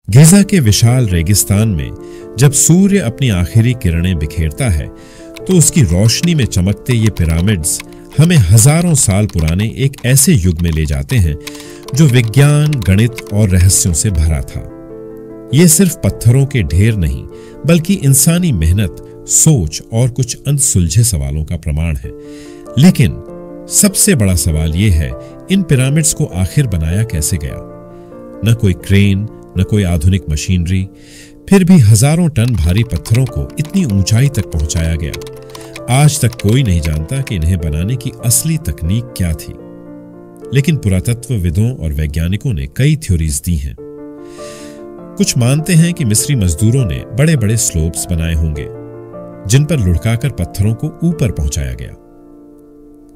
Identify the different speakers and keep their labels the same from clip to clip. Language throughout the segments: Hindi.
Speaker 1: गिजा के विशाल रेगिस्तान में जब सूर्य अपनी आखिरी किरणें बिखेरता है तो उसकी रोशनी में चमकते ये पिरामिड्स हमें हजारों साल पुराने एक ऐसे युग में ले जाते हैं जो विज्ञान, गणित और रहस्यों से भरा था। ये सिर्फ पत्थरों के ढेर नहीं बल्कि इंसानी मेहनत, सोच और कुछ अनसुलझे सवालों का प्रमाण है। लेकिन सबसे बड़ा सवाल यह है, इन पिरामिड्स को आखिर बनाया कैसे गया? न कोई क्रेन, न कोई आधुनिक मशीनरी, फिर भी हजारों टन भारी पत्थरों को इतनी ऊंचाई तक पहुंचाया गया। आज तक कोई नहीं जानता कि इन्हें बनाने की असली तकनीक क्या थी, लेकिन पुरातत्वविदों और वैज्ञानिकों ने कई थ्योरीज दी हैं। कुछ मानते हैं कि मिस्री मजदूरों ने बड़े बड़े स्लोप्स बनाए होंगे जिन पर लुढ़काकर पत्थरों को ऊपर पहुंचाया गया।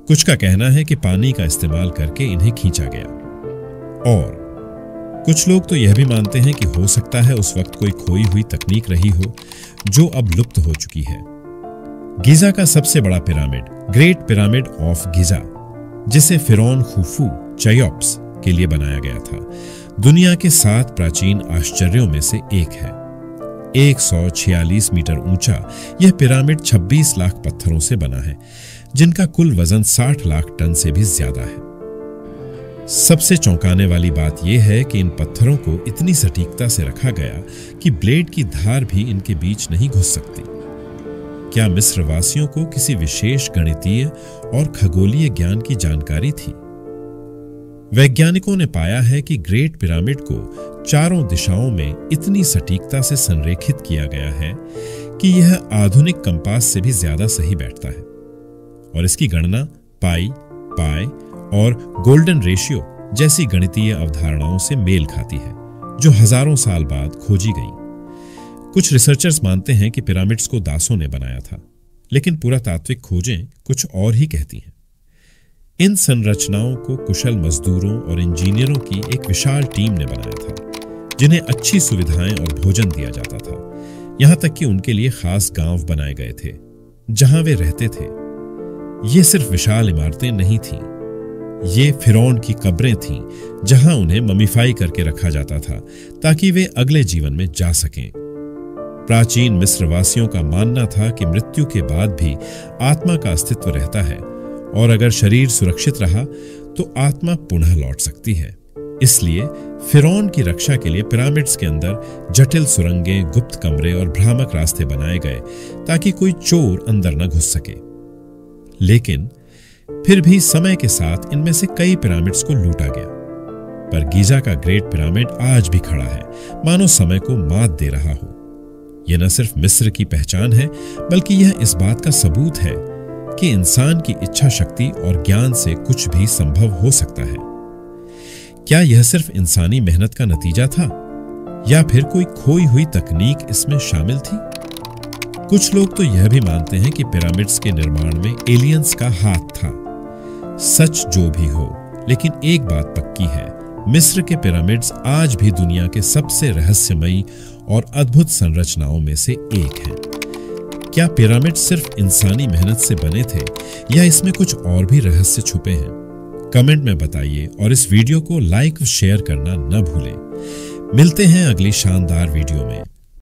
Speaker 1: कुछ का कहना है कि पानी का इस्तेमाल करके इन्हें खींचा गया, और कुछ लोग तो यह भी मानते हैं कि हो सकता है उस वक्त कोई खोई हुई तकनीक रही हो जो अब लुप्त हो चुकी है। गिजा का सबसे बड़ा पिरामिड, ग्रेट पिरामिड ऑफ गिजा, जिसे फिरौन खुफू चेयोप्स के लिए बनाया गया था, दुनिया के 7 प्राचीन आश्चर्यों में से एक है। 146 मीटर ऊंचा यह पिरामिड 26 लाख पत्थरों से बना है, जिनका कुल वजन 60 लाख टन से भी ज्यादा है। सबसे चौंकाने वाली बात यह है कि इन पत्थरों को इतनी सटीकता से रखा गया कि ब्लेड की धार भी इनके बीच नहीं घुस सकती। क्या मिस्र वासियों को किसी विशेष गणितीय और खगोलीय ज्ञान की जानकारी थी? वैज्ञानिकों ने पाया है कि ग्रेट पिरामिड को चारों दिशाओं में इतनी सटीकता से संरेखित किया गया है कि यह आधुनिक कंपास से भी ज्यादा सही बैठता है, और इसकी गणना पाई, पाई और गोल्डन रेशियो जैसी गणितीय अवधारणाओं से मेल खाती है, जो हजारों साल बाद खोजी गई। कुछ रिसर्चर्स मानते हैं कि पिरामिड्स को दासों ने बनाया था, लेकिन पुरातात्विक खोजें कुछ और ही कहती हैं। इन संरचनाओं को कुशल मजदूरों और इंजीनियरों की एक विशाल टीम ने बनाया था, जिन्हें अच्छी सुविधाएं और भोजन दिया जाता था। यहां तक कि उनके लिए खास गांव बनाए गए थे जहां वे रहते थे। ये सिर्फ विशाल इमारतें नहीं थीं, ये फिरौन की कब्रें थीं जहां उन्हें ममीफाई करके रखा जाता था ताकि वे अगले जीवन में जा सकें। प्राचीन मिस्रवासियों का मानना था कि मृत्यु के बाद भी आत्मा का अस्तित्व रहता है, और अगर शरीर सुरक्षित रहा तो आत्मा पुनः लौट सकती है। इसलिए फिरौन की रक्षा के लिए पिरामिड्स के अंदर जटिल सुरंगें, गुप्त कमरे और भ्रामक रास्ते बनाए गए ताकि कोई चोर अंदर न घुस सके। लेकिन फिर भी समय के साथ इनमें से कई पिरामिड्स को लूटा गया, पर गीजा का ग्रेट पिरामिड आज भी खड़ा है, मानो समय को मात दे रहा हो। यह न सिर्फ मिस्र की पहचान है, बल्कि यह इस बात का सबूत है कि इंसान की इच्छा शक्ति और ज्ञान से कुछ भी संभव हो सकता है। क्या यह सिर्फ इंसानी मेहनत का नतीजा था, या फिर कोई खोई हुई तकनीक इसमें शामिल थी? कुछ लोग तो यह भी मानते हैं कि पिरामिड्स के निर्माण में एलियंस का हाथ था। सच जो भी हो, लेकिन एक बात पक्की है, मिस्र के पिरामिड्स आज भी दुनिया के सबसे रहस्यमयी और अद्भुत संरचनाओं में से एक हैं। क्या पिरामिड सिर्फ इंसानी मेहनत से बने थे, या इसमें कुछ और भी रहस्य छुपे हैं? कमेंट में बताइए, और इस वीडियो को लाइक और शेयर करना न भूलें। मिलते हैं अगली शानदार वीडियो में।